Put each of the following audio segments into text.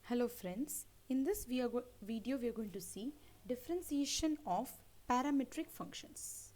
Hello friends, in this video we are going to see differentiation of parametric functions.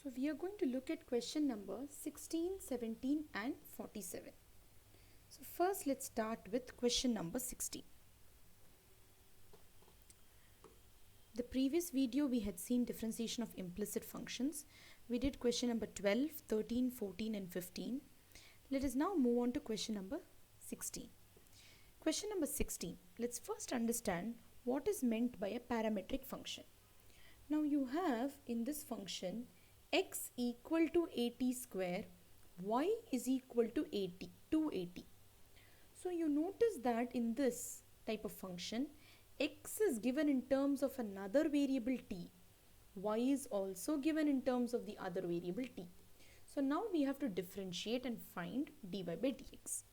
So we are going to look at question number 16, 17 and 47. So first let's start with question number 16. The previous video we had seen differentiation of implicit functions. We did question number 12, 13, 14 and 15. Let us now move on to question number 16. Question number 16. Let's first understand what is meant by a parametric function. Now you have in this function x equal to 80 square, y is equal to 80, 280. So you notice that in this type of function, x is given in terms of another variable t, y is also given in terms of the other variable t. So now we have to differentiate and find dy by dx.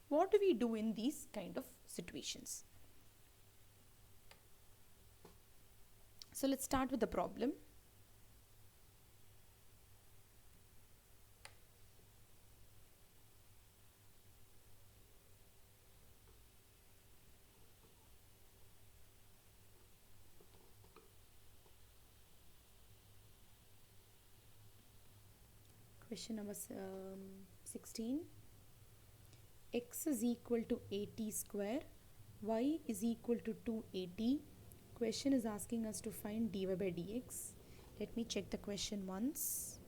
What do we do in these kind of situations? So let's start with the problem. Question number 16. X is equal to 80 square, y is equal to 280. Question is asking us to find dy by dx. Let me check the question once.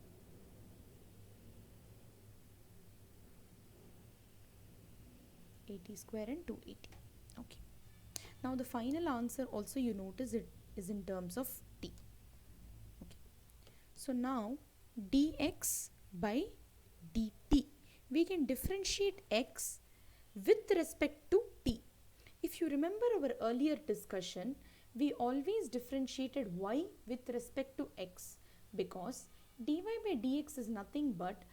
Square and 280. Okay. Now the final answer also you notice it is in terms of t. Okay. So now dx by dt. We can differentiate x with respect to t. If you remember our earlier discussion, we always differentiated y with respect to x because dy by dx is nothing but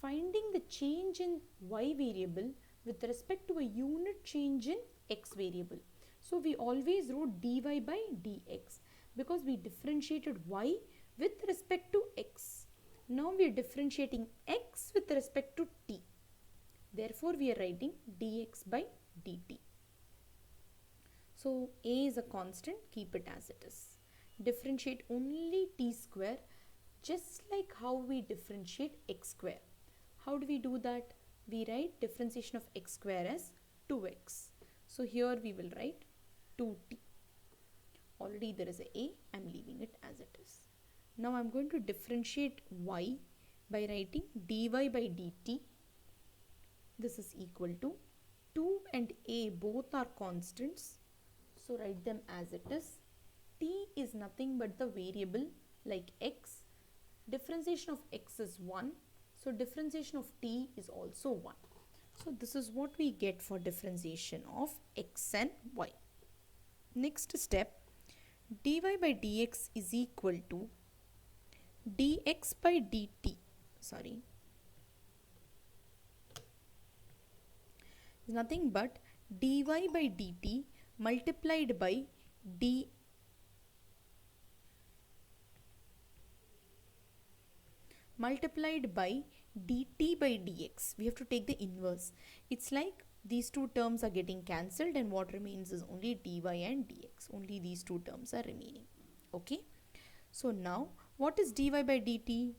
finding the change in y variable with respect to a unit change in x variable. So we always wrote dy by dx because we differentiated y with respect to x. Now we are differentiating x with respect to t. Therefore we are writing dx by dt. So a is a constant, keep it as it is. Differentiate only t square, just like how we differentiate x square. How do we do that? We write differentiation of x square as 2x. So here we will write 2t. Already there is a, I'm leaving it as it is. Now I'm going to differentiate y by writing dy by dt. This is equal to 2 and a both are constants. So write them as it is. T is nothing but the variable like x. Differentiation of x is 1. So differentiation of t is also 1. So this is what we get for differentiation of x and y. Next step, dy by dx is equal to dx by dt. Is nothing but dy by dt multiplied by dt by dx. We have to take the inverse. It's like these two terms are getting cancelled and what remains is only dy and dx. Only these two terms are remaining. Okay. So now what is dy by dt?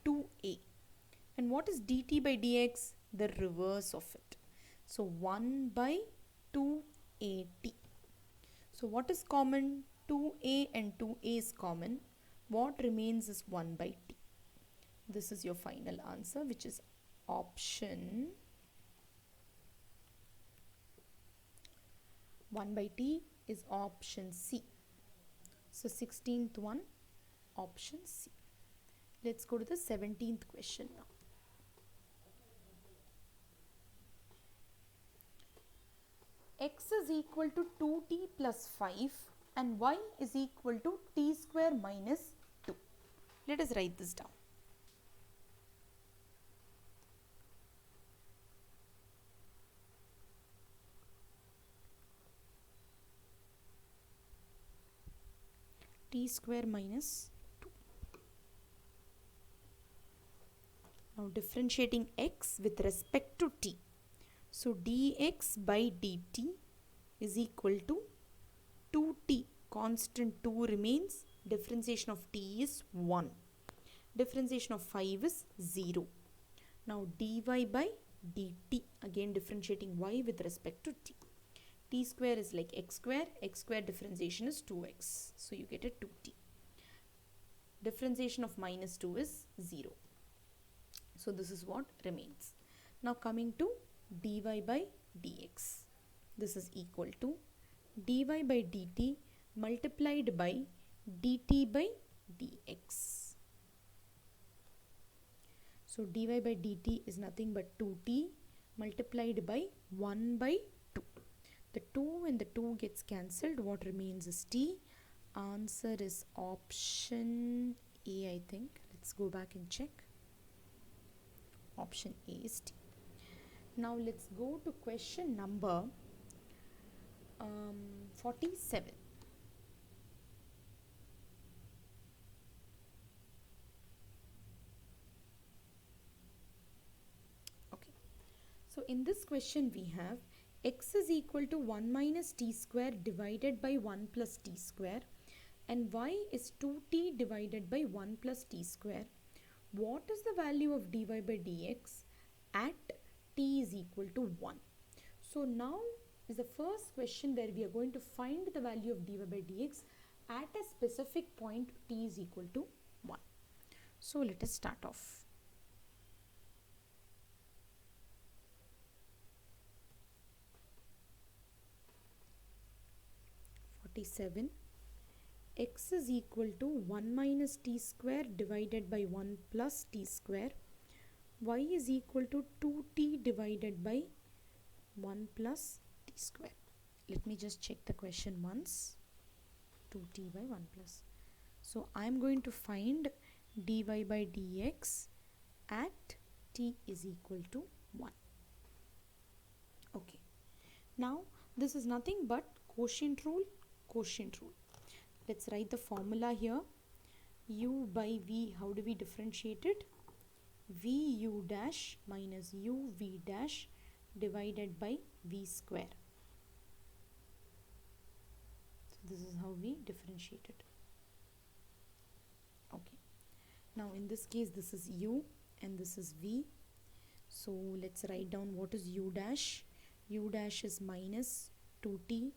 2a. And what is dt by dx? The reverse of it. So 1 by 2at. So what is common? 2a and 2a is common. What remains is 1 by t. This is your final answer, which is option 1 by t is option C. So 16th one, option C. Let's go to the 17th question now. X is equal to 2t plus 5 and y is equal to t square minus 2. Let us write this down. t square minus 2. Now differentiating x with respect to t. So dx by dt is equal to 2t. Constant 2 remains. Differentiation of t is 1. Differentiation of 5 is 0. Now dy by dt, again differentiating y with respect to t. T square is like x square differentiation is 2x. So you get a 2t. Differentiation of minus 2 is 0. So this is what remains. Now coming to dy by dx. This is equal to dy by dt multiplied by dt by dx. So dy by dt is nothing but 2t multiplied by 1 by 2. The 2 and the 2 gets cancelled. What remains is t. Answer is option A, I think. Let's go back and check. Option A is T. Now let's go to question number 47. Okay. So in this question we have x is equal to 1 minus t square divided by 1 plus t square and y is 2t divided by 1 plus t square. What is the value of dy by dx at t is equal to 1? So now is the first question where we are going to find the value of dy by dx at a specific point t is equal to 1. So let us start off. X is equal to 1 minus t square divided by 1 plus t square. Y is equal to 2t divided by 1 plus t square. Let me just check the question once. 2t by 1 plus. So I am going to find dy by dx at t is equal to 1. Okay. Now this is nothing but quotient rule. Let's write the formula here. U by v, how do we differentiate it? vu dash minus uv dash divided by v square. So this is how we differentiate it. Okay. Now in this case this is u and this is v. So let's write down what is u dash. U dash is minus 2t.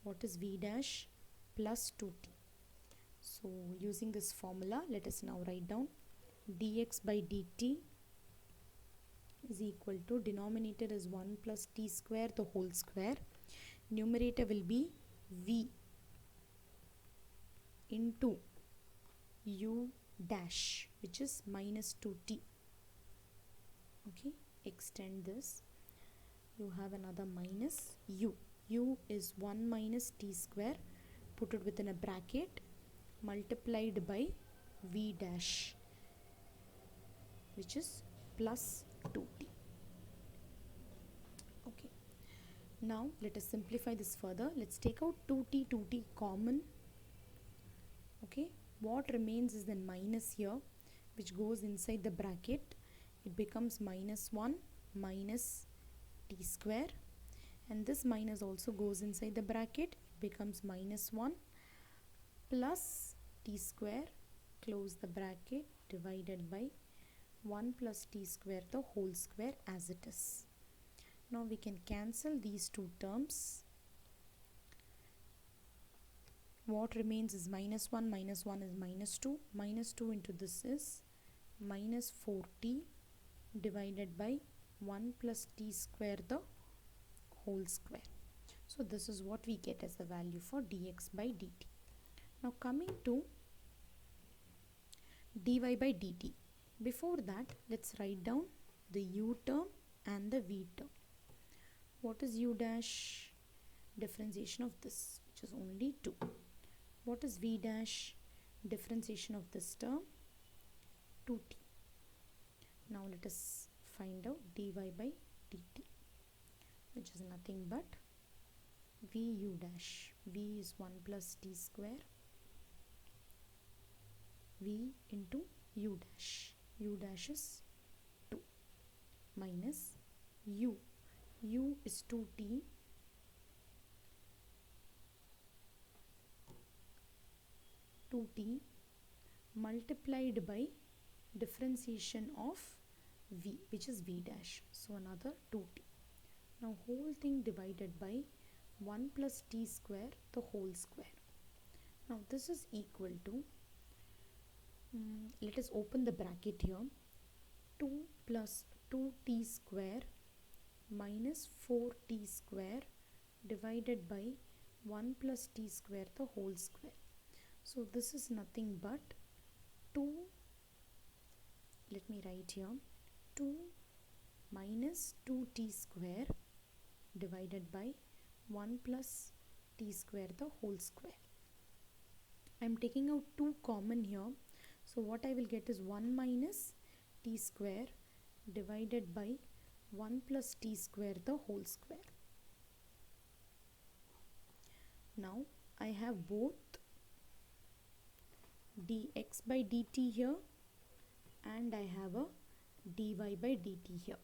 What is v dash? Plus 2t. So using this formula, let us now write down dx by dt is equal to, denominator is 1 plus t square the whole square. Numerator will be v into u dash, which is minus 2t. Okay, extend this. You have another minus u. U is 1 minus t square. Put it within a bracket, multiplied by v dash, which is plus 2t. Okay. Now let us simplify this further. Let's take out 2t common. Okay. What remains is then minus here, which goes inside the bracket. It becomes minus 1 minus t square. And this minus also goes inside the bracket. It becomes minus 1 plus t square, close the bracket, divided by 1 plus t square the whole square as it is. Now we can cancel these two terms. What remains is minus 1 is minus 2. Minus 2 into this is minus 4t divided by 1 plus t square the whole square. So this is what we get as the value for dx by dt. Now coming to dy by dt. Before that, let's write down the u term and the v term. What is u dash? Differentiation of this, which is only 2. What is v dash? Differentiation of this term, 2t. Now let us find out dy by dt, which is nothing but vu dash. V is 1 plus t square v into u dash. U dash is 2 minus u. U is 2t multiplied by differentiation of v, which is v dash. So another 2t. Now whole thing divided by 1 plus t square the whole square. Now this is equal to, let us open the bracket here, 2 plus 2t square minus 4t square divided by 1 plus t square the whole square. So this is nothing but 2, let me write here, 2 minus 2t square divided by 1 plus t square the whole square. I am taking out 2 common here. So what I will get is 1 minus t square divided by 1 plus t square the whole square. Now I have both dx by dt here and I have a dy by dt here.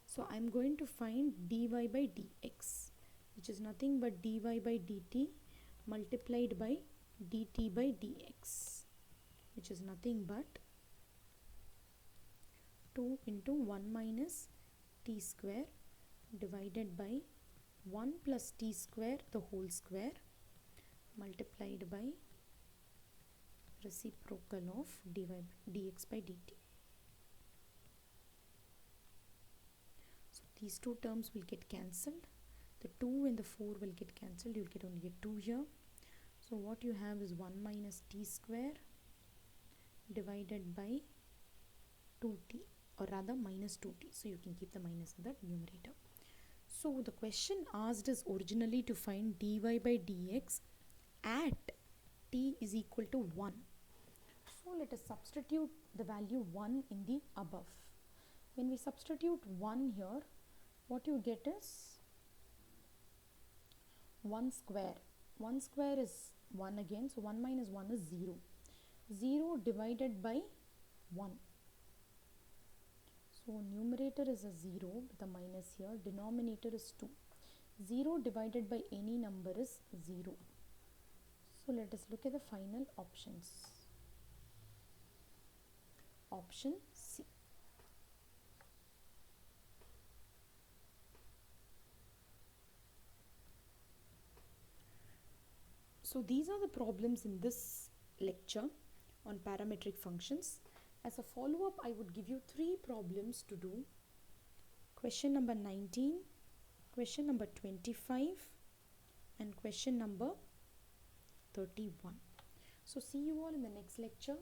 So I am going to find dy by dx, which is nothing but dy by dt multiplied by dt by dx, which is nothing but 2 into 1 minus t square divided by 1 plus t square the whole square multiplied by reciprocal of dx by dt. So these two terms will get cancelled. The 2 and the 4 will get cancelled. You will get only a 2 here. So what you have is 1 minus t square divided by 2t, or rather minus 2t. So you can keep the minus in the numerator. So the question asked us originally to find dy by dx at t is equal to 1. So let us substitute the value 1 in the above. When we substitute 1 here, what you get is 1 square. 1 square is 1 again, so 1 minus 1 is 0. 0 divided by 1. So numerator is a 0 with a minus here, denominator is 2. 0 divided by any number is 0. So let us look at the final options. Option C. So these are the problems in this lecture on parametric functions. As a follow-up, I would give you 3 problems to do. Question number 19, question number 25 and question number 31. So see you all in the next lecture.